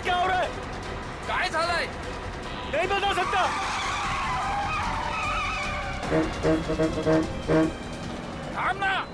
बाहर क्या हो रहा है? काय झालंय? नहीं बता सकता। थांब ना.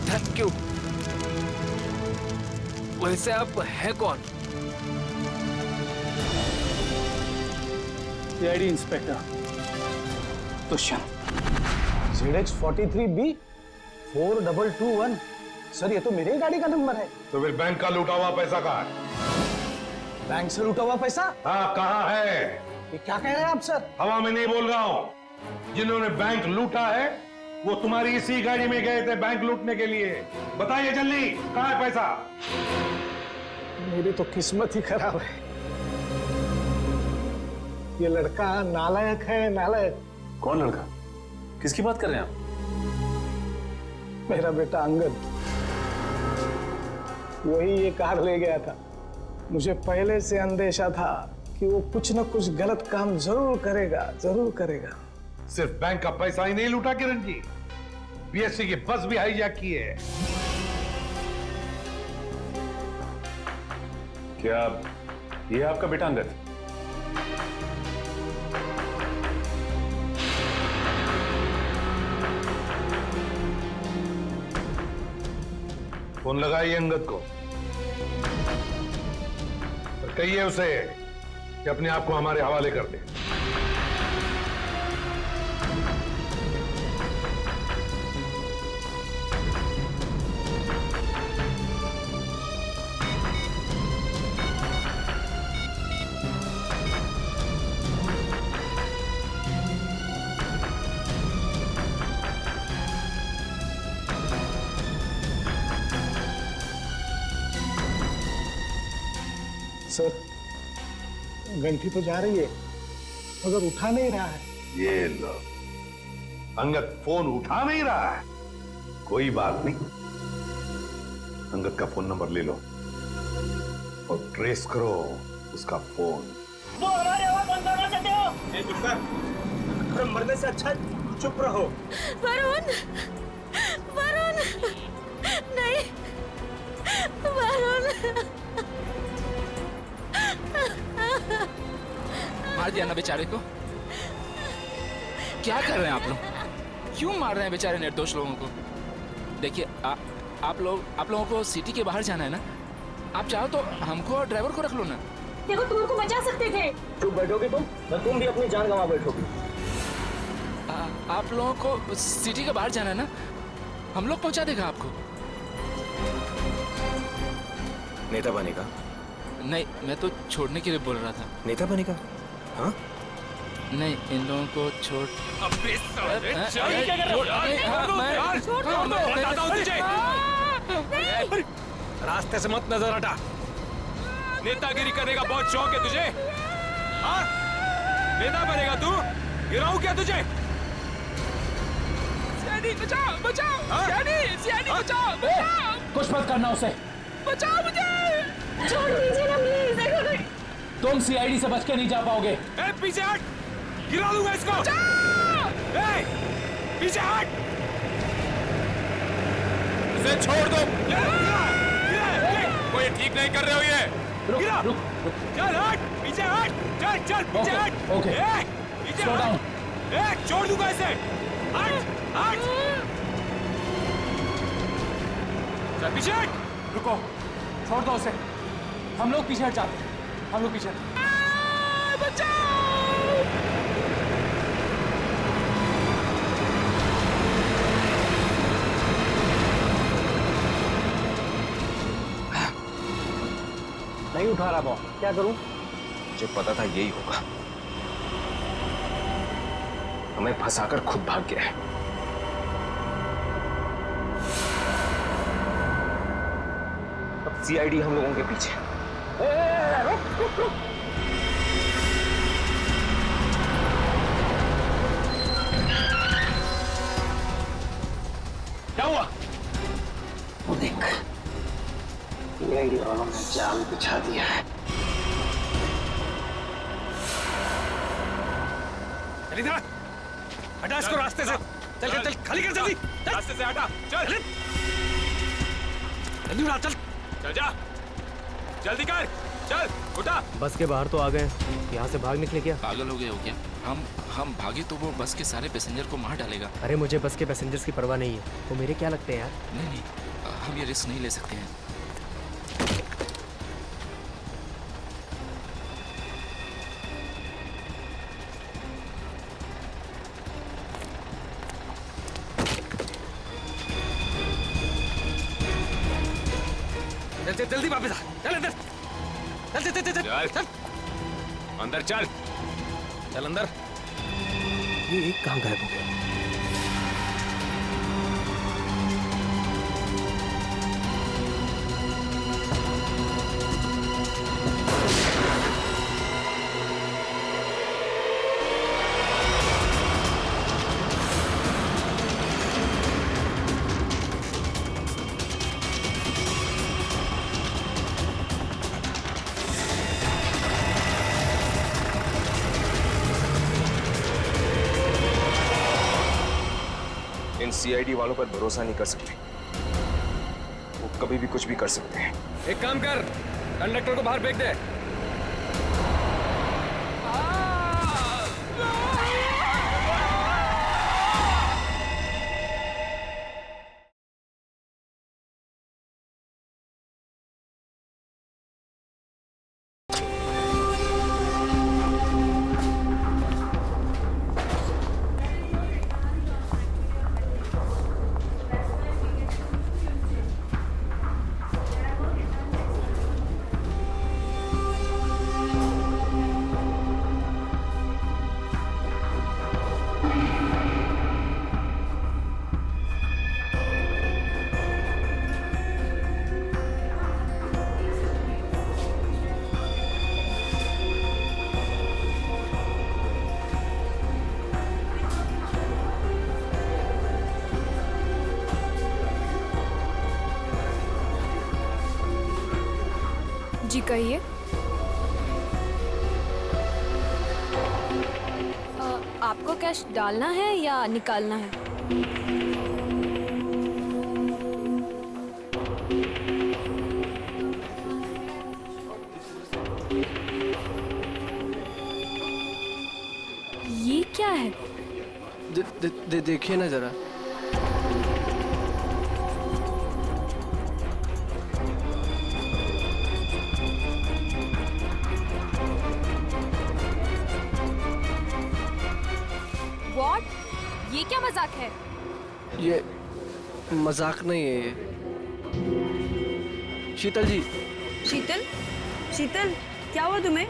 Thank you. वैसे आप है कौन? CID inspector Dushyant. ZX43B 4221. Sir ये तो मेरी गाड़ी का नंबर है. तो फिर बैंक का लूटा हुआ पैसा कहाँ है? बैंक से लूटा हुआ पैसा? हाँ, कहाँ है? ये क्या कह रहे हैं आप सर? हवा में नहीं बोल रहा हूँ. जिन्होंने बैंक लूटा है वो तुम्हारी इसी गाड़ी में गए थे बैंक लूटने के लिए. बताइए जल्दी, कहाँ है पैसा? मेरी तो किस्मत ही खराब है. ये लड़का नालायक है, नालायक. कौन लड़का? किसकी बात कर रहे हैं आप? मेरा बेटा अंगद. वही ये कार ले गया था. मुझे पहले से अंदेशा था कि वो कुछ न कुछ गलत काम जरूर करेगा, जरूर करेगा. सिर्फ बैंक का पैसा ही नहीं लूटा किरण जी, बीएससी की बस भी हाईजैक की है. क्या ये आपका बेटा अंगद? फोन लगाइए अंगद को और कहिए उसे कि अपने आप को हमारे हवाले कर दे. सर घंटी तो जा रही है मगर उठा नहीं रहा है. ये लो, अंगद फोन उठा नहीं रहा है. कोई बात नहीं, अंगद का फोन नंबर ले लो और ट्रेस करो उसका फोन. वो हमारी आवाज बंद करना चाहते हो? अरे मरने से अच्छा चुप रहो. वरुण, वरुण, नहीं, वरुण. मार दिया ना बेचारे को. क्या कर रहे हैं आप लोग? क्यों मार रहे हैं बेचारे निर्दोष लोगों को? देखिए आप लोगों को सिटी के बाहर जाना है ना. आप चाहो तो हमको और ड्राइवर को रख लो ना. देखो तुम उनको बचा सकते थे. चुप बैठोगे तुम भी अपनी जान गंवा बैठोगे. आप लोगों को सिटी के बाहर जाना है ना, हम लोग पहुंचा देगा आपको. नेता बनेगा? नहीं, मैं तो छोड़ने के लिए बोल रहा था. नेता बनेगा? हाँ? नहीं, इन लोगों को छोड़. अबे साले, रास्ते से मत नजर हटा. नेतागिरी करने का बहुत शौक है तुझे? हाँ? नेता बनेगा तू? गिराऊं क्या तुझे? सीआईडी बचाओ, बचाओ. सीआईडी बचाओ, बचाओ. कुछ मत करना उसे. बचाओ मुझे. छोड़ दीजिए ना प्लीज. तुम सीआईडी से बच के नहीं जा पाओगे. ए, पीछे हट, गिरा दूंगा इसको. ए, पीछे हट. इसे छोड़ दो. कोई ठीक नहीं कर रहे हो ये. गिरा. रुक. चल हट, पीछे हट. चल पीछे हट. ओके. ए, पीछे Slow down. हट. ए, छोड़ दूंगा इसे. हट. चल पीछे हट. रुको, छोड़ दो उसे. हम लोग पीछे हट जाते हैं. हम लोग पीछे. नहीं उठा रहा फोन, क्या करूं? मुझे पता था यही होगा। हमें फंसाकर खुद भाग गया है। अब सीआईडी हम लोगों के पीछे। क्या हुआ? वो देख, सीआईडी वालों ने जाल बिछा दिया है। चल इधर, हटा इसको रास्ते से। चल चल चल, खाली कर जल्दी। रास्ते से हटा, चल जल्दी उड़ा, चल। चल जा, जल्दी कर, चल उठा। बस के बाहर तो आ गए, यहाँ से भाग निकले क्या? पागल हो गए हो क्या? हम भागे तो वो बस के सारे पैसेंजर को मार डालेगा। अरे मुझे बस के पैसेंजर्स की परवाह नहीं है, वो मेरे क्या लगते हैं यार। नहीं नहीं, हम ये रिस्क नहीं ले सकते हैं। चल चल जल्दी वापस आ, चल अंदर। चल चल चल चल चल अंदर चल। चल अंदर। ये एक कहाँ गायब हो गया? इन सीआईडी वालों पर भरोसा नहीं कर सकते, वो कभी भी कुछ भी कर सकते हैं। एक काम कर, कंडक्टर को बाहर फेंक दे। जी कहिए। आपको कैश डालना है या निकालना है? ये क्या है? देखिए ना जरा। What? ये क्या मजाक है? ये मजाक नहीं है ये। शीतल जी। शीतल? शीतल, क्या हुआ तुम्हें?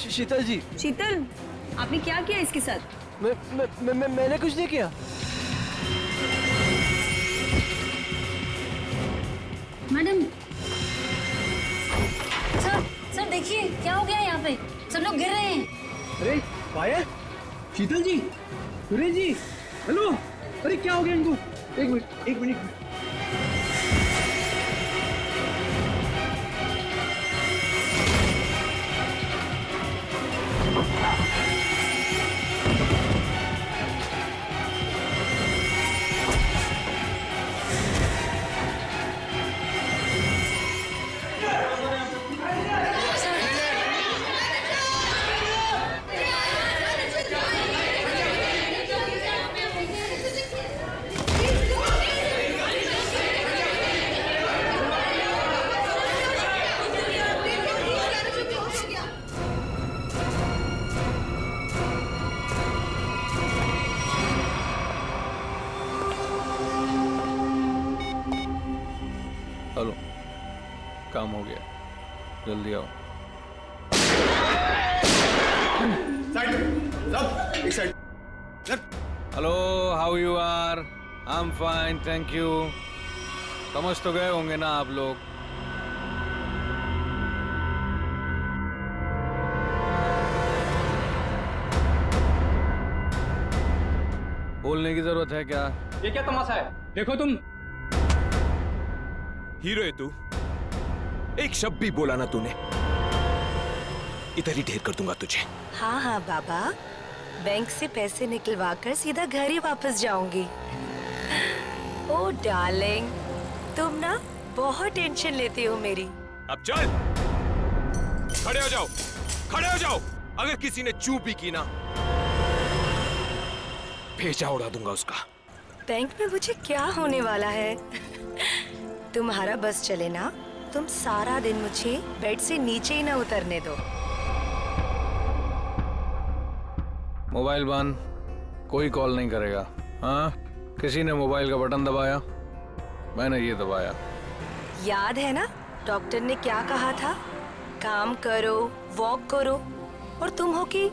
शीतल जी। शीतल, आपने क्या किया इसके साथ? मैंने कुछ नहीं किया। मैडम, सर देखिए क्या हो गया यहाँ पे, सब लोग गिर रहे हैं। अरे पाया, शीतल जी, सुरेश जी, हेलो। अरे क्या हो गया इनको? एक मिनट। हेलो, काम हो गया। जल्दी आओ। Hello, how you are? I am fine, thank you. समझ तो गए होंगे ना आप लोग? बोलने की जरूरत है क्या? ये क्या तमाशा है? देखो तुम। हीरो है तू? एक शब्द भी बोला ना तूने, इधर ही ढेर कर दूंगा तुझे। हाँ हाँ बाबा, बैंक से पैसे निकलवा कर सीधा घर ही वापस जाऊंगी। ओ डार्लिंग, तुम ना बहुत टेंशन लेती हो मेरी। अब चल, खड़े हो जाओ, खड़े हो जाओ। अगर किसी ने चूप भी की ना, भेजा उड़ा दूंगा उसका। बैंक में मुझे क्या होने वाला है? तुम्हारा बस चले ना, तुम सारा दिन मुझे बेड से नीचे ही ना उतरने दो। मोबाइल बंद, कोई कॉल नहीं करेगा। हाँ, किसी ने मोबाइल का बटन दबाया? मैंने ये दबाया। याद है ना डॉक्टर ने क्या कहा था? काम करो, वॉक करो। और तुम हो कि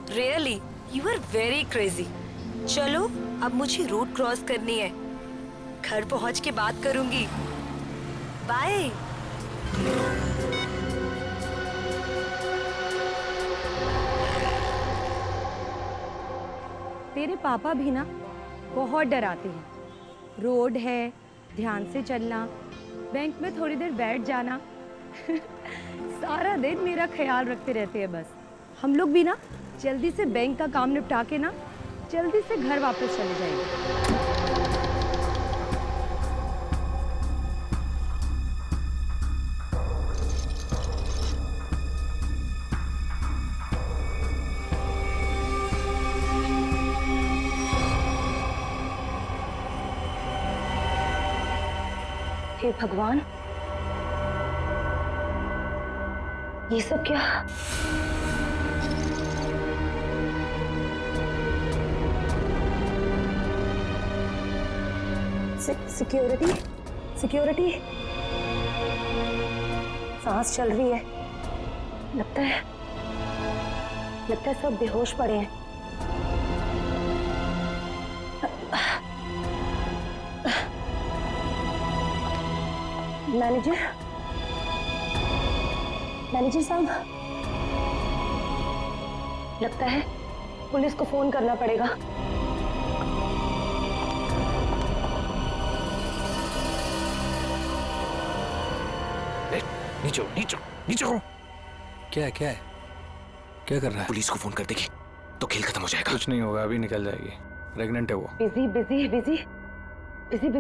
really you are very crazy. चलो अब मुझे रूट क्रॉस करनी है, घर पहुंच के बात करूंगी। बाय। तेरे पापा भी ना बहुत डराते हैं। रोड है, ध्यान से चलना, बैंक में थोड़ी देर बैठ जाना। सारा दिन मेरा ख्याल रखते रहते हैं बस। हम लोग भी ना जल्दी से बैंक का काम निपटा के ना जल्दी से घर वापस चले जाएंगे। हे भगवान, ये सब क्या? Security, security. सांस चल रही है। लगता है सब बेहोश पड़े हैं। मैनेजर साहब, लगता है पुलिस को फोन करना पड़ेगा। नीचे नीचे नीचे हो। क्या है क्या कर रहा है? पुलिस को फोन कर देगी तो खेल खत्म हो जाएगा। कुछ नहीं होगा, अभी निकल जाएगी। प्रेग्नेंट है वो। बिजी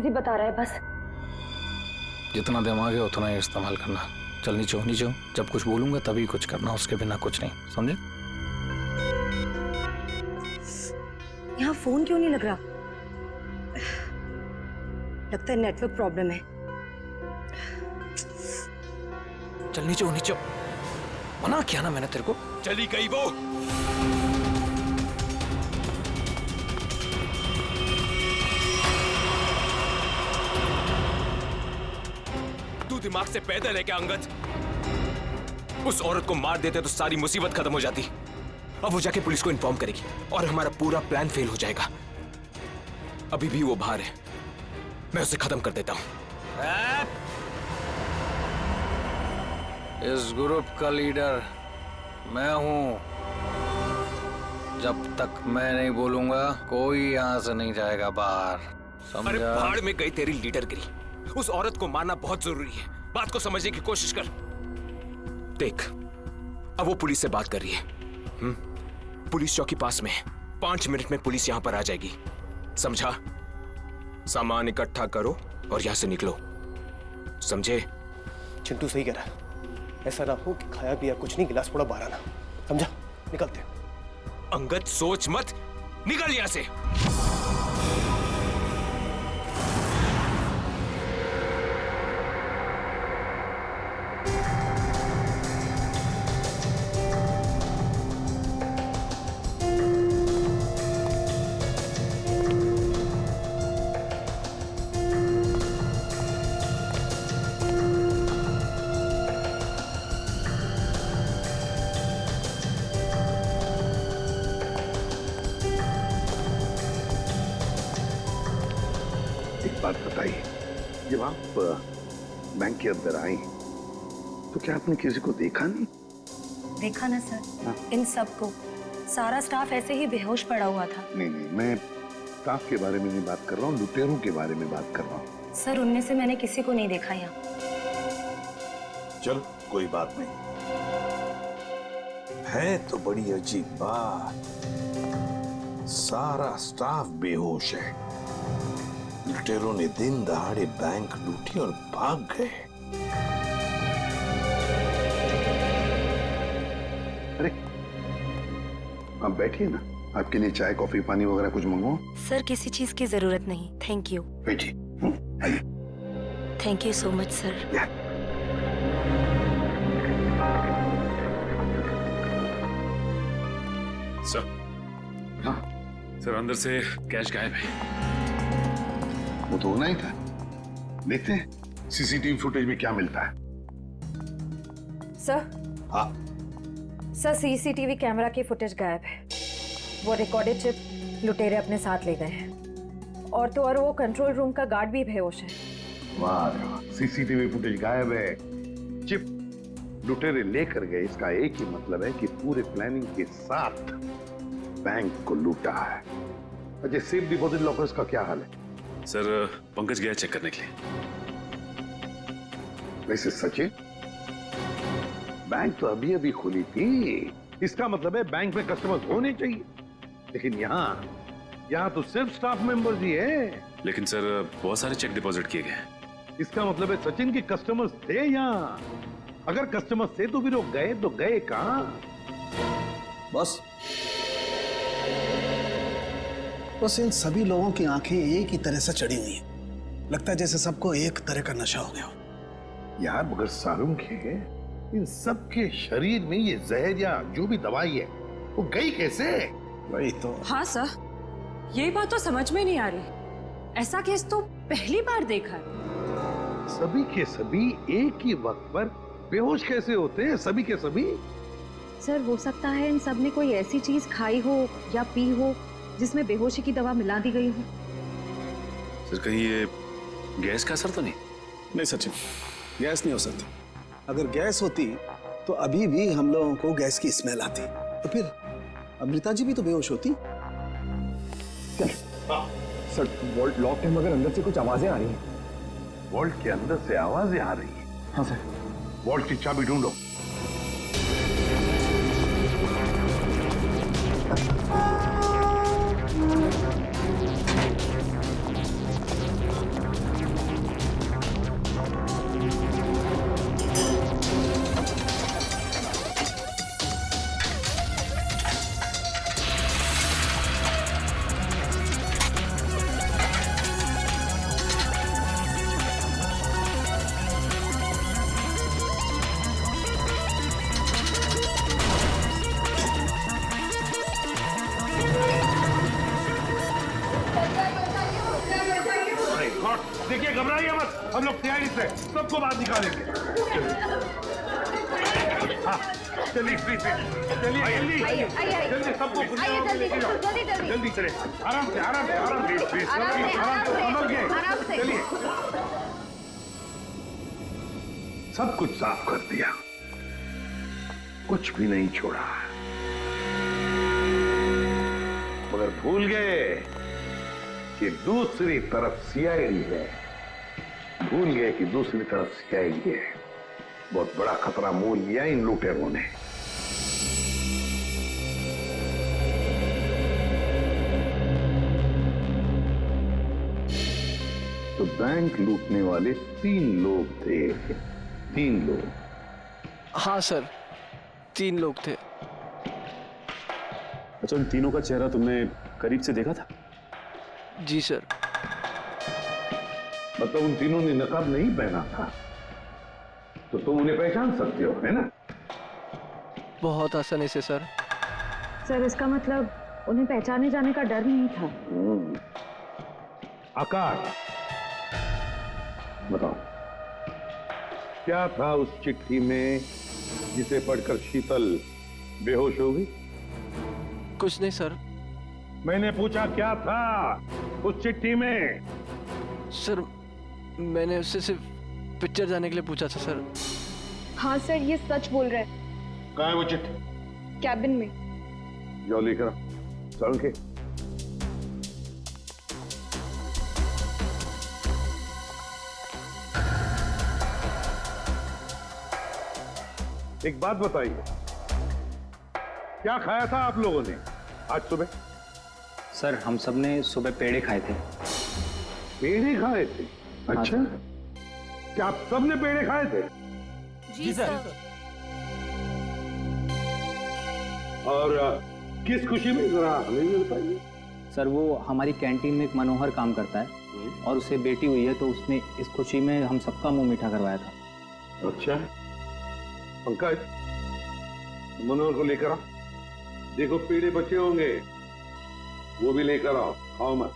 बता रहा है बस। जितना दिमाग है उतना ही इस्तेमाल करना। चल नीचे हो। जब कुछ बोलूंगा तभी कुछ करना, उसके बिना कुछ नहीं, समझे? यहाँ फोन क्यों नहीं लग रहा? लगता है नेटवर्क प्रॉब्लम है। चल नीचे हो। मना किया ना मैंने तेरे को। चली गई वो। तू दिमाग से पैदल है क्या अंगद? उस औरत को मार देते तो सारी मुसीबत खत्म हो जाती। अब वो जाके पुलिस को इन्फॉर्म करेगी और हमारा पूरा प्लान फेल हो जाएगा। अभी भी वो बाहर है, मैं उसे खत्म कर देता हूं। इस ग्रुप का लीडर मैं हूं। जब तक मैं नहीं बोलूंगा कोई यहां से नहीं जाएगा बाहर, समझा? अरे पहाड़ में गई तेरी लीडरगिरी। उस औरत को मारना बहुत जरूरी है। बात को समझने की कोशिश कर। देख, अब वो पुलिस से बात कर रही है। पुलिस चौकी पास में है। 5 मिनट में पुलिस यहां पर आ जाएगी, समझा? सामान इकट्ठा करो और यहां से निकलो, समझे? चिंटू सही कह रहा है। ऐसा ना हो कि खाया पिया कुछ नहीं, गिलास थोड़ा बाहर आना, समझा? निकलते। अंगद सोच मत, निकल यहां से। बात बताइए, जब आप बैंक के अंदर आई तो क्या आपने किसी को देखा नहीं? देखा ना सर, इन सबको, सारा स्टाफ ऐसे ही बेहोश पड़ा हुआ था। नहीं नहीं, मैं स्टाफ के बारे में नहीं बात कर रहा हूँ, लुटेरों के बारे में बात कर रहा हूँ। सर उनमें से मैंने किसी को नहीं देखा यहाँ। चल कोई बात नहीं, है तो बड़ी अजीब बात, सारा स्टाफ बेहोश है। लुटेरों ने दिन दहाड़े बैंक लूटी और भाग गए। अरे आप बैठिए ना, आपके लिए चाय कॉफी पानी वगैरह कुछ मंगवाओ? सर किसी चीज की जरूरत नहीं, थैंक यू। बैठिए। Thank you so much sir. Sir, हाँ सर अंदर से कैश गायब है। वो तो होना ही था। देखते हैं सीसीटीवी फुटेज में क्या मिलता है। सर, हाँ सर सीसीटीवी कैमरा की फुटेज गायब है। वो रिकॉर्डेड चिप लुटेरे अपने साथ ले गए हैं, और तो और वो कंट्रोल रूम का गार्ड भी बेहोश है। वाह, सीसीटीवी फुटेज गायब है, चिप लुटेरे लेकर गए, इसका एक ही मतलब है कि पूरे प्लानिंग के साथ बैंक को लूटा है। अच्छा, सेफ डिपॉजिट लॉकर्स का क्या हाल है? सर पंकज गया चेक करने के लिए। वैसे सचिन, बैंक तो अभी अभी खुली थी, इसका मतलब है बैंक में कस्टमर्स होने चाहिए, लेकिन यहाँ तो सिर्फ स्टाफ मेंबर्स ही है। लेकिन सर बहुत सारे चेक डिपॉजिट किए गए। इसका मतलब है सचिन के कस्टमर्स थे यहाँ। अगर कस्टमर्स थे तो फिर वो गए तो गए कहां? बस इन सभी लोगों की आंखें एक ही तरह से चढ़ी हुई हैं। लगता है जैसे सबको एक तरह का नशा हो गया हो। यार मगर सारुंग है, इन सब के शरीर में ये जहर या जो भी दवाई है वो गई कैसे? वही तो। हाँ सर, यही बात तो समझ में नहीं आ रही। ऐसा केस तो पहली बार देखा है। सभी के सभी एक ही वक्त पर बेहोश कैसे होते हैं? सभी के सभी। सर हो सकता है इन सब ने कोई ऐसी चीज खाई हो या पी हो जिसमें बेहोशी की दवा मिला दी गई हो। सर कहीं ये गैस का असर तो नहीं? नहीं सचिन, गैस नहीं हो सकती। अगर गैस होती तो अभी भी हम लोगों को गैस की स्मेल आती, तो फिर अमृता जी भी तो बेहोश होती। सर वॉल्ट लॉक है मगर अंदर से कुछ आवाजें आ रही हैं। वॉल्ट के अंदर से आवाजें आ रही है? हाँ सर। वॉल्ट की चाबी ढूंढो। देखिए घबराइए मत, हम लोग तैयारी से सबको बाहर निकालेंगे। हाँ चलिए चलिए जल्दी सबको जल्दी चले, आराम से आराम से आराम से संभल के चलिए। सब कुछ साफ कर दिया, कुछ भी नहीं छोड़ा, मगर भूल गए कि दूसरी तरफ सीआईडी है। भूल गए कि दूसरी तरफ सीआईडी है। बहुत बड़ा खतरा मोल लिया इन लुटेरों ने। तो बैंक लूटने वाले 3 लोग थे। 3 लोग? हाँ सर, 3 लोग थे। अच्छा, उन तीनों का चेहरा तुमने करीब से देखा था? जी सर। मतलब उन तीनों ने नकाब नहीं पहना था, तो तुम उन्हें पहचान सकते हो, है ना? बहुत आसानी से सर। सर इसका मतलब उन्हें पहचाने जाने का डर नहीं था। आकाश बताओ, क्या था उस चिट्ठी में जिसे पढ़कर शीतल बेहोश हो गई? कुछ नहीं सर। मैंने पूछा क्या था उस चिट्ठी में? सर मैंने उससे सिर्फ पिक्चर जाने के लिए पूछा था सर। हाँ सर, ये सच बोल रहा है। कहाँ है वो चिट्ठी? कैबिन में। जाओ लेकर आओ। चल के एक बात बताइए, क्या खाया था आप लोगों ने आज सुबह? सर हम सब ने सुबह पेड़े खाए थे। पेड़े खाए थे? अच्छा, क्या आप सब ने पेड़े खाए थे? जी सर। और किस खुशी में, जरा हमें भी बताइए। सर वो हमारी कैंटीन में एक मनोहर काम करता है और उसे बेटी हुई है, तो उसने इस खुशी में हम सबका मुंह मीठा करवाया था। अच्छा पंकज, मनोहर को लेकर आओ। देखो पेड़े बचे होंगे, वो भी लेकर आओ, खाओ मत।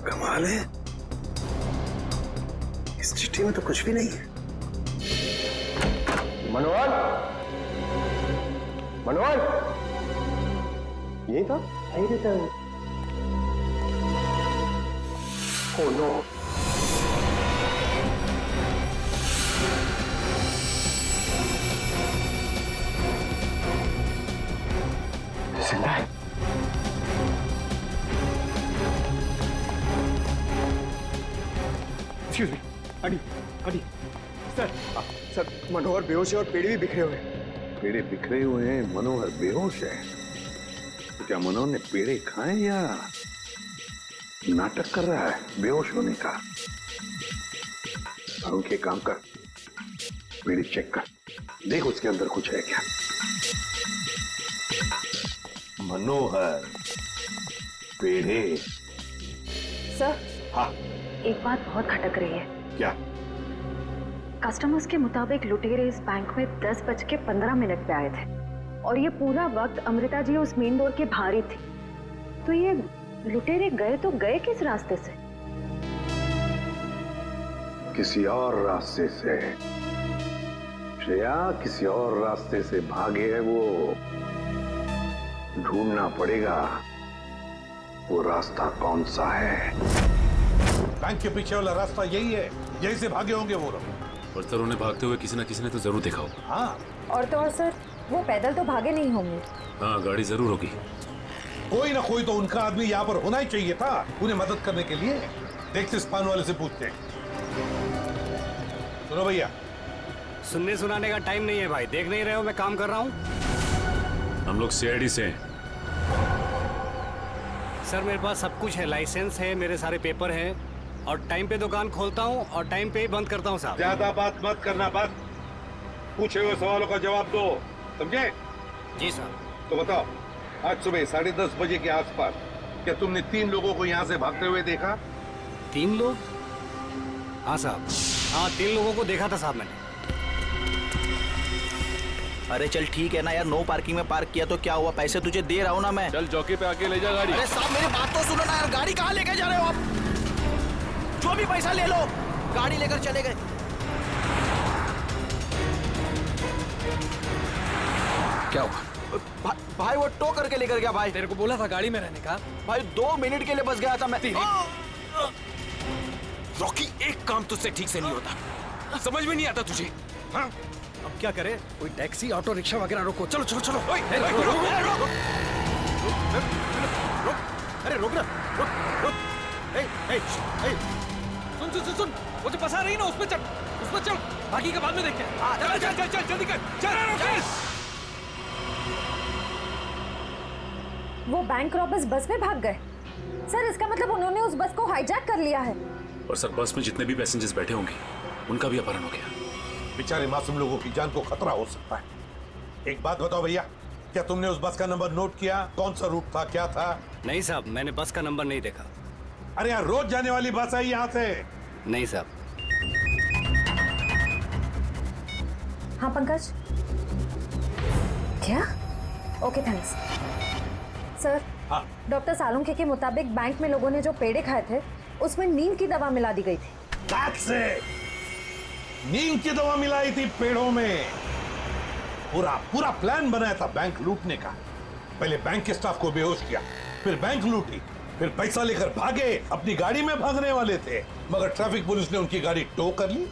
कमाल है, इस चिट्ठी में तो कुछ भी नहीं है। मनोहर, मनोहर, यही था? आई रहता है। Oh no. जिंदा है। Excuse me, अडी, सर, सर मनोहर बेहोश है और पेड़े भी बिखरे हुए हैं। पेड़े बिखरे हुए हैं, मनोहर बेहोश है। तो क्या मनोहर ने पेड़े खाए या नाटक कर रहा है बेहोश होने का? अरुण के काम कर, पेड़े चेक कर, देख उसके अंदर कुछ है क्या। मनोहर, पेड़े। सर, हाँ एक बात बहुत खटक रही है। क्या? कस्टमर्स के मुताबिक लुटेरे इस बैंक में 10:15 पे आए थे और ये पूरा वक्त अमृता जी उस मेन डोर के बाहर ही थी। तो ये लुटेरे गए तो गए किस रास्ते से? किसी और रास्ते से श्रेया, किसी और रास्ते से भागे हैं वो। ढूंढना पड़ेगा वो रास्ता कौन सा है। बैंक के पीछे वाला रास्ता यही है, यही से भागे होंगे वो लोग। और सर उन्हें भागते हुए किसी न जरूर देखा होगा। हाँ, और तो और सर, वो पैदल तो भागे नहीं होंगे। हाँ, गाड़ी जरूर होगी। कोई ना कोई तो उनका आदमी यहाँ पर होना ही चाहिए था उन्हें मदद करने के लिए। देखते इस पान वाले से पूछते हैं। सुनो भैया, सुनने सुनाने का टाइम नहीं है भाई। देख नहीं रहे हो मैं काम कर रहा हूँ। हम लोग सीआईडी से हैं। सर मेरे पास सब कुछ है, लाइसेंस है, मेरे सारे पेपर हैं और टाइम पे दुकान खोलता हूँ और टाइम पे ही बंद करता हूँ साहब। ज्यादा बात मत करना, बस पूछे हुए सवालों का जवाब दो, समझे? जी सर। तो बताओ, आज सुबह 10:30 बजे के आसपास क्या तुमने 3 लोगों को यहाँ से भागते हुए देखा? 3 लोग? हाँ साहब, हाँ 3 लोगों को देखा था साहब मैंने। अरे चल ठीक है ना यार, नो पार्किंग में पार्क किया तो क्या हुआ, पैसे तुझे दे रहा हूँ ना मैं। चल चौकी पे आके ले जा गाड़ी। अरे साहब मेरी बात तो सुनो ना यार, गाड़ी कहाँ लेके जा रहे हो आप? जो भी पैसा ले लो, गाड़ी लेकर चले गए। क्या हुआ? भाई वो टो करके लेकर गया भाई। तेरे को बोला था गाड़ी में रहने का। भाई 2 मिनट के लिए बस गया था मैं। रॉकी, एक काम तुझसे ठीक से नहीं होता, समझ में नहीं आता तुझे? हाँ? अब क्या करे? कोई टैक्सी, ऑटो रिक्शा वगैरह रोको। चलो चलो चलो। अरे रोक ना, रुक। सुन, वो जो फंसा रही ना उसमें चल, बाकी का बाद में देखते हैं। चल जल्दी कर, चल। वो बैंक रॉबर्स बस में भाग गए। सर इसका मतलब उन्होंने उस बस को हाईजैक कर लिया है। और सर बस में जितने भी पैसेंजर्स बैठे होंगे उनका भी अपहरण हो गया। बेचारे मासूम लोगों की जान को खतरा हो सकता है। एक बात बताओ भैया, क्या तुमने उस बस का नंबर नोट किया? कौन सा रूट था, क्या था? नहीं साहब, मैंने बस का नंबर नहीं देखा। अरे यार, रोज जाने वाली बस है यहाँ से। नहीं साहब। हाँ पंकज, क्या? Okay thanks sir. Doctor Salunkhe के मुताबिक बैंक में लोगों ने जो पेड़े खाए थे उसमें नींद की दवा मिला दी गई थी। That's it! नींद की दवा मिलाई थी पेड़ों में। पूरा प्लान बनाया था बैंक लूटने का। पहले बैंक के स्टाफ को बेहोश किया, फिर बैंक लूटी, फिर पैसा लेकर भागे। अपनी गाड़ी में भागने वाले थे, मगर ट्रैफिक पुलिस ने उनकी गाड़ी टो कर ली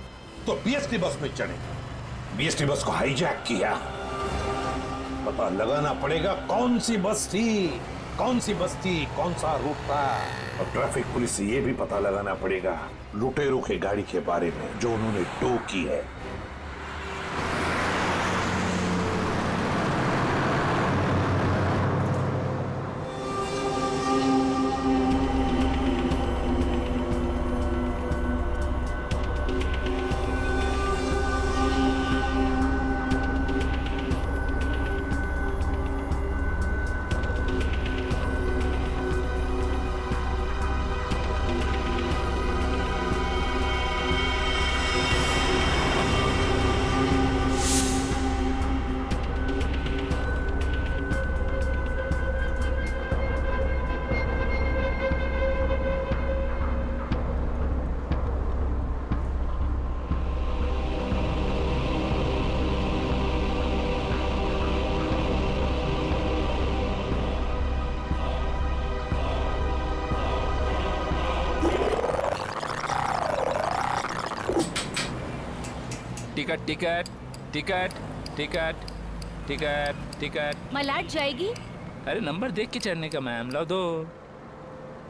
तो बीएसटी बस में चढ़े। बीएसटी बस को हाईजैक किया। पता लगाना पड़ेगा कौन सी बस थी, कौन सा रूट था। और ट्रैफिक पुलिस से यह भी पता लगाना पड़ेगा लुटेरों के गाड़ी के बारे में जो उन्होंने टो की है। Ticket ticket ticket ticket ticket ticket. Malad जाएगी? अरे नंबर देख के चढ़ने का मैम, लो दो।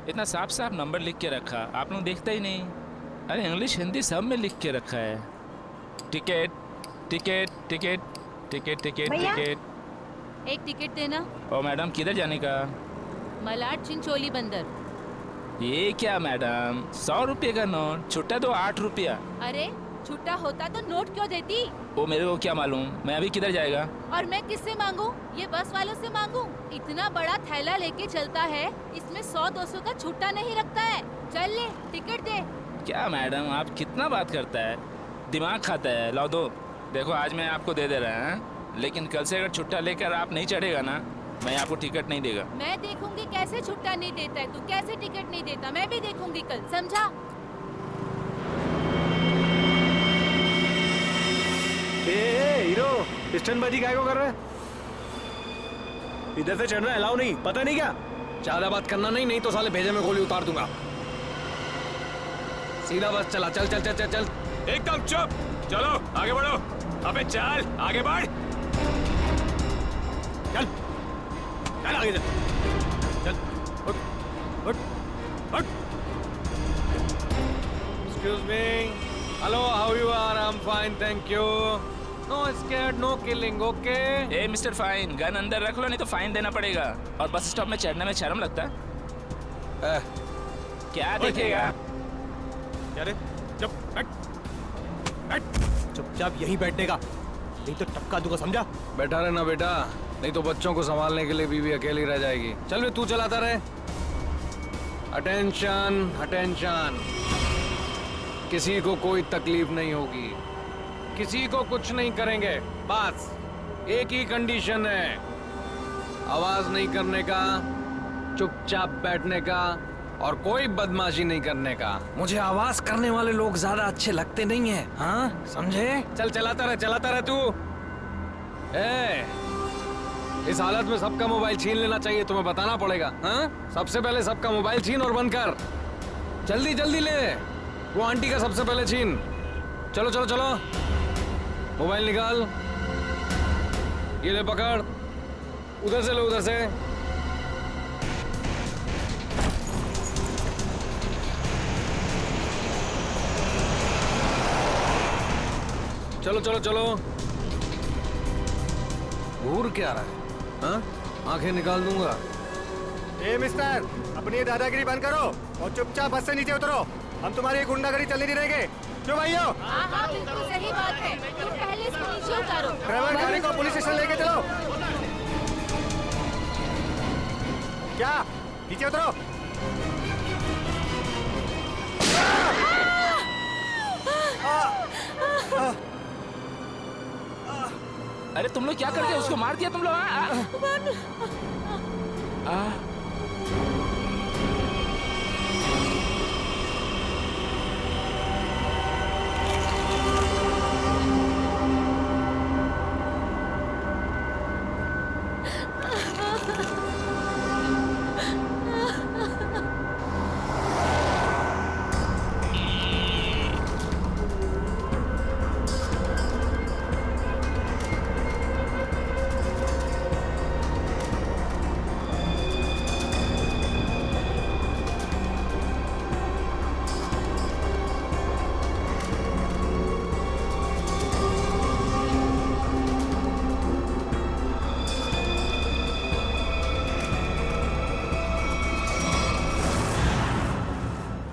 इतना साफ साफ नंबर लिख के रखा, आप लोग देखता ही नहीं। अरे इंग्लिश हिंदी सब में लिख के रखा है। Ticket ticket ticket ticket ticket ticket. एक टिकट देना। ओ मैडम, किधर जाने का? मलाड चिंचोली बंदर। ये क्या मैडम, 100 रुपये का नोट, छुट्टा दो 8 रुपया। अरे छुट्टा होता तो नोट क्यों देती? वो मेरे को क्या मालूम, मैं अभी किधर जाएगा? और मैं किससे मांगू? ये बस वालों से मांगू? इतना बड़ा थैला लेके चलता है, इसमें 100-200 का छुट्टा नहीं रखता है। चल ले, टिकट दे। क्या मैडम, आप कितना बात करता है, दिमाग खाता है। लो दो। देखो आज मैं आपको दे रहा है, लेकिन कल से अगर छुट्टा लेकर आप नहीं चढ़ेगा ना, मैं आपको टिकट नहीं देगा। मैं देखूंगी कैसे छुट्टा नहीं देता है, तू कैसे टिकट नहीं देता, मैं भी देखूंगी कल, समझा? हीरो, स्टंटबाजी काय को कर रहा है? इधर से चढ़ना अलाउ नहीं, पता नहीं क्या? ज्यादा बात करना नहीं तो साले भेजे में गोली उतार दूंगा। सीधा बस चला, चल चल चल चल चल। एकदम चुप, चलो आगे बढ़ो। अबे चल आगे बढ़, चल चल आगे चल, चल उठ उठ उठ। Excuse me. Hello, how you are? I'm fine, thank you. No scared, no killing, okay? A mister fine, gun अंदर रख लो नहीं तो फाइन देना पड़ेगा। और बस स्टॉप में चढ़ने में शर्म लगता है? क्या देखेगा? अरे चुप बैठ, चुपचाप यहीं बैठने का, नहीं तो टपका दूंगा, समझा? बैठा रहना बेटा, नहीं तो बच्चों को संभालने के लिए बीवी अकेली रह जाएगी। चल बे, तू चलाता रहे। अटेंशन अटेंशन, किसी को कोई तकलीफ नहीं होगी, किसी को कुछ नहीं करेंगे। बस एक ही कंडीशन है, आवाज नहीं करने का, चुपचाप बैठने का और कोई बदमाशी नहीं करने का। मुझे आवाज करने वाले लोग ज्यादा अच्छे लगते नहीं हैं, हाँ समझे? चल चलाता रहे तू। इस हालत में सबका मोबाइल छीन लेना चाहिए, तुम्हें बताना पड़ेगा। हाँ, सबसे पहले सबका मोबाइल छीन और बंद कर। जल्दी जल्दी ले, वो आंटी का सबसे पहले छीन। चलो चलो चलो, मोबाइल निकाल, ये ले पकड़, उधर से लो, उधर से। चलो चलो चलो। घूर क्या रहा है? हाँ, आंखें निकाल दूंगा। ए मिस्टर, अपनी ये दादागिरी बंद करो और चुपचाप बस से नीचे उतरो। हम तुम्हारी गुंडागर्दी चलने नहीं देंगे। क्यों भाइयों? हाँ, बिल्कुल सही बात है। तुम पहले इसको नीचे उतारो। ड्राइवर गाड़ी को पुलिस स्टेशन लेके चलो। क्या? नीचे उतरो। अरे तुम लोग क्या करके उसको मार दिया तुम लोग?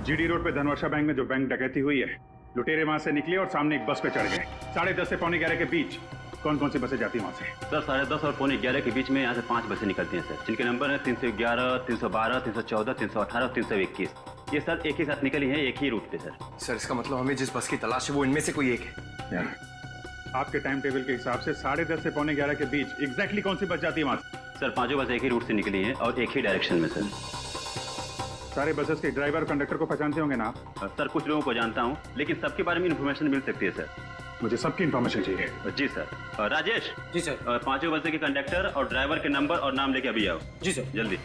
जीडी रोड पे धनवर्षा बैंक में जो बैंक डकैती हुई है, लुटेरे वहां से निकले और सामने एक बस पे चढ़ गए। 10:30 से 11:15 के बीच कौन कौन सी बसें जाती हैं वहां से? सर 10:30 और 11:15 के बीच में यहाँ से 5 बसें निकलती हैं सर, जिनके नंबर है 311, 312, 314, 318 और 321। ये सर एक ही साथ निकली है, एक ही रूट पे सर। सर इसका मतलब हमें जिस बस की तलाश है वो इनमें से कोई एक है। आपके टाइम टेबल के हिसाब से 10:30 से 11:15 के बीच एग्जैक्टली कौन सी बस जाती है वहां से? सर 5 बस एक ही रूट से निकली हैं और एक ही डायरेक्शन में सर। सारे बसेस के ड्राइवर और कंडक्टर को पहचानते होंगे ना आप? सर कुछ लोगों को जानता हूँ, लेकिन सबके बारे में इन्फॉर्मेशन मिल सकती है सर। मुझे सबकी इन्फॉर्मेशन चाहिए। जी सर। राजेश। जी सर। 5 बसे के कंडक्टर और ड्राइवर के नंबर और नाम लेके अभी आओ। जी सर। जल्दी।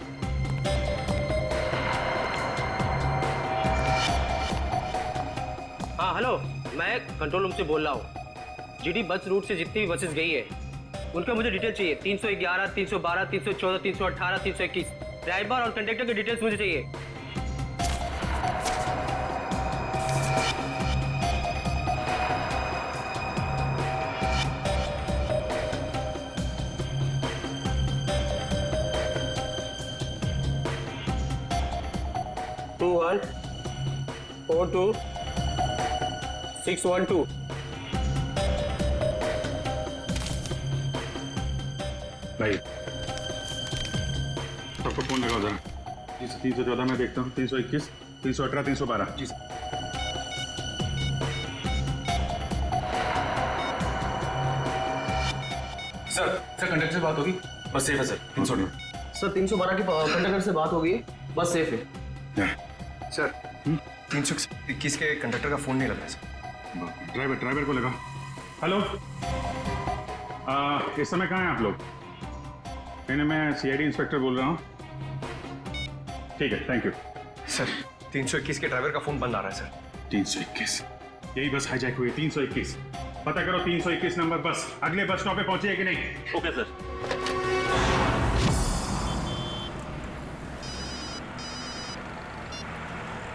हाँ हेलो, मैं कंट्रोल रूम से बोल रहा हूँ। जीडी बस रूट से जितनी भी बसेस गई है उनका मुझे डिटेल चाहिए। 311, 312, 314, 318, 321 ड्राइवर और कंडक्टर की डिटेल्स मुझे चाहिए। टू 1 4 2 6 1 2। भाई सबको फोन लगाओ जरा। 314 में देखता हूँ, 321, 318, 312। जी सर। सर कंडक्टर से बात होगी, बस सेफ है सर। 312 सर 312 की कंडक्टर से बात होगी, बस सेफ है। सर 321 के कंडक्टर का फोन नहीं लग रहा सर। ड्राइवर को लगा। हेलो, इस समय कहाँ हैं आप लोग? नहीं, मैं सीआईडी इंस्पेक्टर बोल रहा हूँ। ठीक है, थैंक यू। सर 321 के ड्राइवर का फोन बंद आ रहा है सर। 321, यही बस हाईजैक हुई। 321 पता करो, 321 नंबर बस अगले बस स्टॉप पे पहुंची है कि नहीं? Okay sir.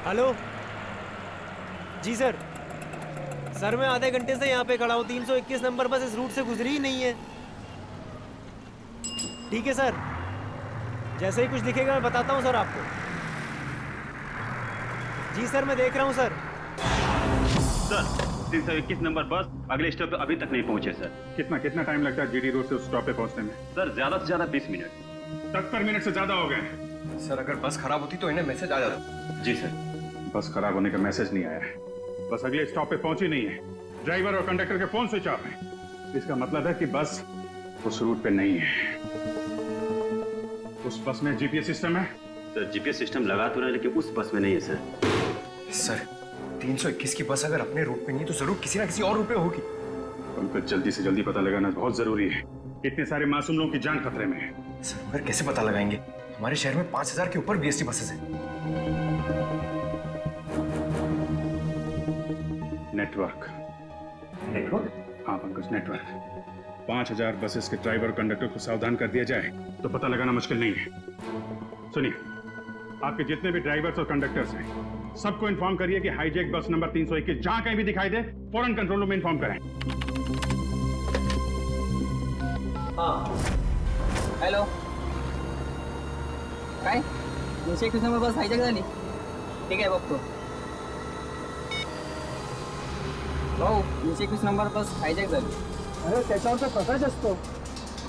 हेलो जी सर। सर मैं आधे घंटे से यहाँ पे खड़ा हूँ, 321 नंबर बस इस रूट से गुजरी ही नहीं है। ठीक है सर, जैसे ही कुछ दिखेगा मैं बताता हूँ सर आपको। जी सर मैं देख रहा हूँ सर। सर 321 नंबर बस अगले स्टॉप पे अभी तक नहीं पहुंचे सर। कितना टाइम लगता है जीडी रोड से उस स्टॉप पे पहुंचने में? सर ज्यादा से ज्यादा 20 मिनट। 70 मिनट से ज्यादा हो गए। सर अगर बस खराब होती तो इन्हें मैसेज आ जाता। जी सर। बस खराब होने का मैसेज नहीं आया है, बस अगले स्टॉप पे पहुंची नहीं है। ड्राइवर और कंडक्टर के फोन स्विच ऑफ है। इसका मतलब है कि बस उस रूट पे नहीं है। उस बस में जीपीएस सिस्टम है? सर जीपीएस सिस्टम लगा तो रहा है, लेकिन उस बस में नहीं है सर। सर 321 की बस अगर अपने रूट पे नहीं तो जरूर किसी ना किसी और रूट पे होगी। उनको जल्दी से जल्दी पता लगाना बहुत जरूरी है। इतने सारे मासूम लोगों की जान खतरे में है। सर मगर कैसे पता लगाएंगे? हमारे शहर में 5000 के ऊपर बीएसटी बसेस हैं। नेटवर्क? हाँ पंकज, नेटवर्क। 5000 बसेस के ड्राइवर कंडक्टर को सावधान कर दिया जाए तो पता लगाना मुश्किल नहीं है। सुनिए, आपके जितने भी ड्राइवर्स और कंडक्टर्स हैं सबको इन्फॉर्म करिए कि हाईजैक बस नंबर 321 जहां कहीं भी दिखाई दे फौरन कंट्रोल रूम में इन्फॉर्म करें। हाँ हेलो, काय 321 नंबर बस हायजॅक झाली? ठीक आहे बघतो भाऊ। 321 नंबर बस हायजॅक झाली। अरे त्याच्यावर तर प्रकाश असतो।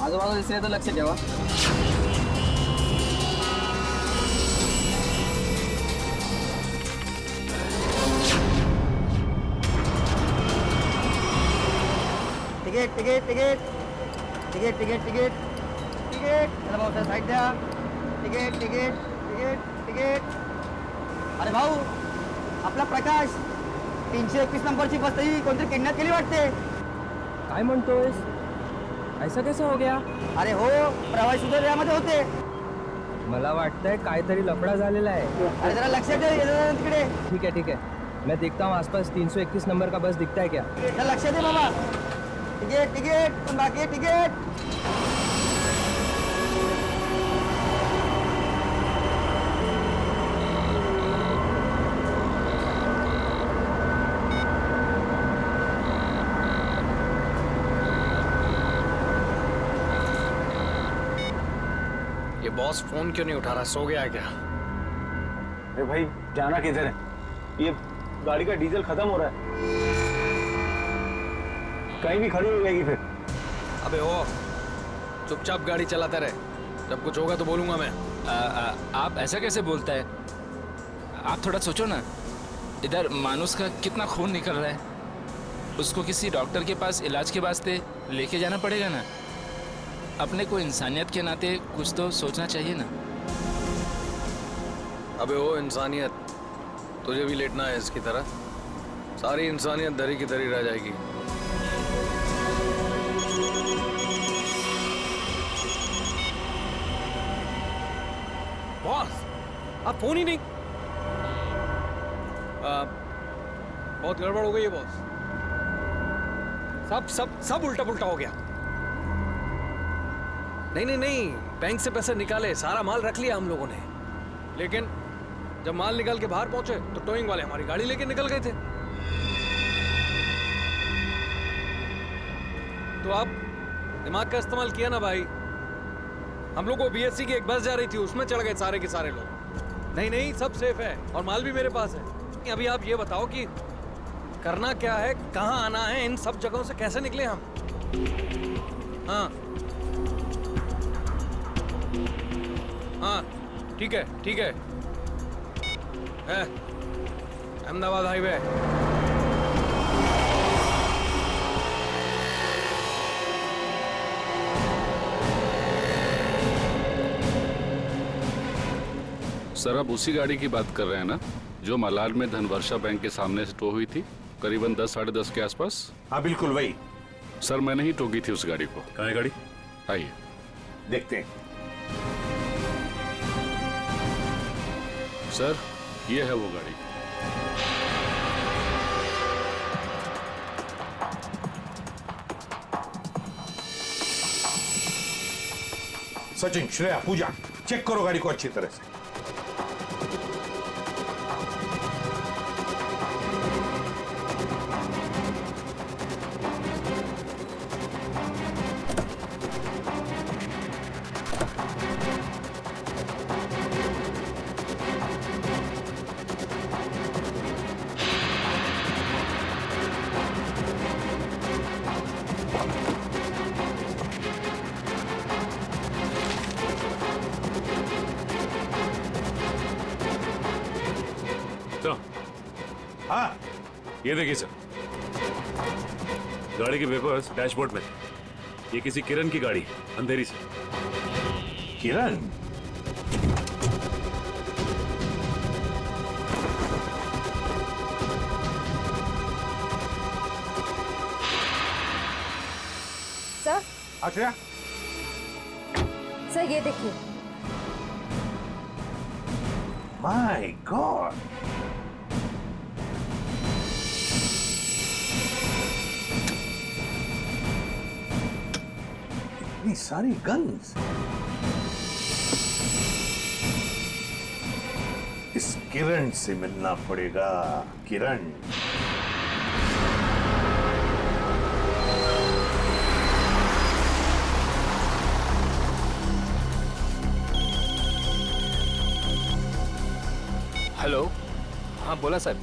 आजूबाजूला दिसले तर लक्ष ठेवा। Ticket ticket ticket ticket ticket ticket ticket चला भाऊ सर साईड द्या टिकट टिकट टिकट टिकट अरे भाऊ आपला प्रकाश 321 नंबरची बस ही कोणतरी किडनॅप केली वाटते काय म्हणतोयस ऐसा कैसा हो गया अरे हो प्रवासी सुद्धा यामध्ये होते मला वाटतंय काहीतरी लफडा झालेला आहे अरे जरा लक्षात दे जरा तिकडे ठीक है मैं देखता हूँ आसपास 321 नंबर का बस दिखता है क्या जरा लक्षात दे बाबा टिकट टिकट पण बाकी टिकट ये बॉस फोन क्यों नहीं उठा रहा? सो गया है क्या? अरे भाई जाना किधर है? ये गाड़ी का डीजल खत्म हो रहा है, कहीं भी खड़ी हो जाएगी फिर। अबे ओ, चुपचाप गाड़ी चलाते रहे, जब कुछ होगा तो बोलूंगा मैं। आप ऐसा कैसे बोलता है? आप थोड़ा सोचो ना, इधर मानुस का कितना खून निकल रहा है, उसको किसी डॉक्टर के पास इलाज के वास्ते लेके जाना पड़ेगा ना। अपने को इंसानियत के नाते कुछ तो सोचना चाहिए ना। अबे ओ इंसानियत, तुझे भी लेटना है इसकी तरह? सारी इंसानियत दरी की दरी रह जाएगी। बॉस, आप फोन ही नहीं। बहुत गड़बड़ हो गई है बॉस। सब सब सब उल्टा पुल्टा हो गया। नहीं, बैंक से पैसे निकाले, सारा माल रख लिया हम लोगों ने, लेकिन जब माल निकाल के बाहर पहुंचे तो टोइंग वाले हमारी गाड़ी लेके निकल गए थे। तो आप दिमाग का इस्तेमाल किया ना भाई। हम लोग को बीएससी की एक बस जा रही थी, उसमें चढ़ गए सारे के सारे लोग। नहीं, सब सेफ है और माल भी मेरे पास है। अभी आप ये बताओ कि करना क्या है, कहाँ आना है, इन सब जगहों से कैसे निकले हम? हाँ ठीक है अहमदाबाद हाईवे। सर आप उसी गाड़ी की बात कर रहे हैं ना जो मलाड में धनवर्षा बैंक के सामने से टो हुई थी करीबन 10 साढ़े 10 के आसपास? हाँ बिल्कुल वही। सर मैंने ही टोकी थी उस गाड़ी को। कहाँ है गाड़ी? आइए देखते हैं। सर ये है वो गाड़ी। सचिन, श्रेया, पूजा, चेक करो गाड़ी को अच्छी तरह से। हाँ ये देखिए सर, गाड़ी के पेपर्स डैशबोर्ड में। ये किसी किरण की गाड़ी, अंधेरी से। किरण? सर। अच्छा सर ये देखिए। माय गॉड, इतनी सारी गन्स। इस किरण से मिलना पड़ेगा। किरण हेलो। हाँ बोला सर।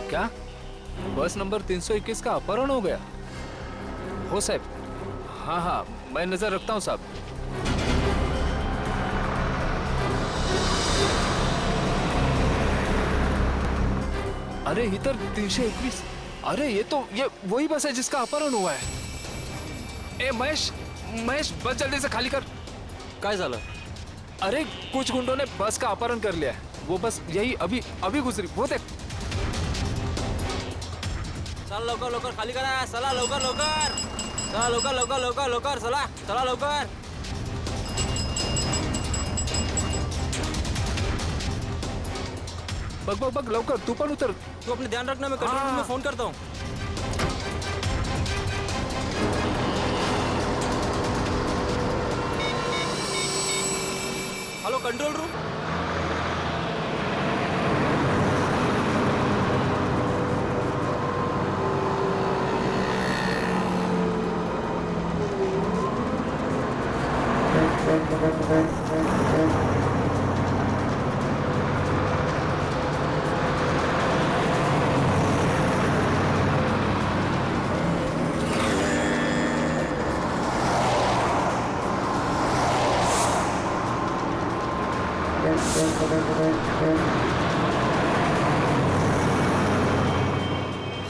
क्या बस नंबर 321 का अपहरण हो गया? हो साहब। हाँ मैं नजर रखता हूँ साहब। अरे इधर 321। अरे ये वही बस है जिसका अपहरण हुआ है। ए महेश, महेश बस जल्दी से खाली कर। काय झालं? अरे कुछ गुंडों ने बस का अपहरण कर लिया है। वो बस यही अभी अभी गुजरी, वो देख। चल लवकर लवकर खाली करा, चला लवकर लवकर, चला लवकर लवकर लवकर लवकर, चला चला लवकर। बघ बघ बघ लवकर, तू पण उतर। तू अपने ध्यान रखना, मैं कंट्रोल रूम में फोन करता हूँ। Hello control room.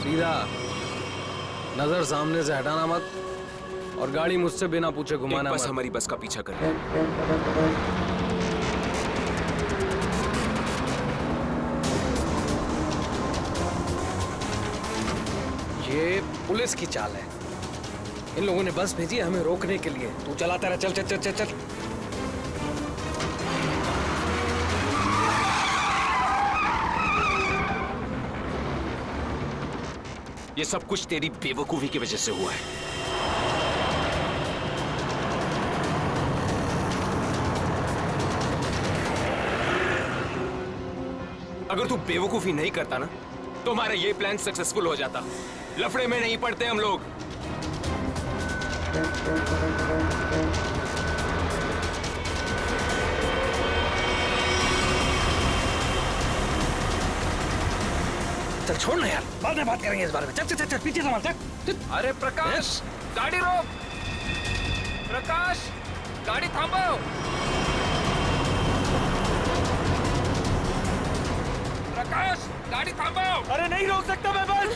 सीधा नजर सामने से हटाना मत, और गाड़ी मुझसे बिना पूछे घुमाना बस मत। हमारी बस का पीछा कर रही है। ये पुलिस की चाल है। इन लोगों ने बस भेजी है हमें रोकने के लिए। तू चलाता रहा, चल चल चल चल चल। ये सब कुछ तेरी बेवकूफी की वजह से हुआ है। अगर तू बेवकूफी नहीं करता ना, तो हमारा ये प्लान सक्सेसफुल हो जाता। लफड़े में नहीं पड़ते हम लोग। चल छोड़ ना यार, बाद में बात करेंगे इस बारे में। चल चल चल चल, पीछे संभाल, चल। अरे प्रकाश, गाड़ी रोक। प्रकाश, गाड़ी थांबो। प्रकाश, गाड़ी थांबो। अरे नहीं रोक सकता मैं बस।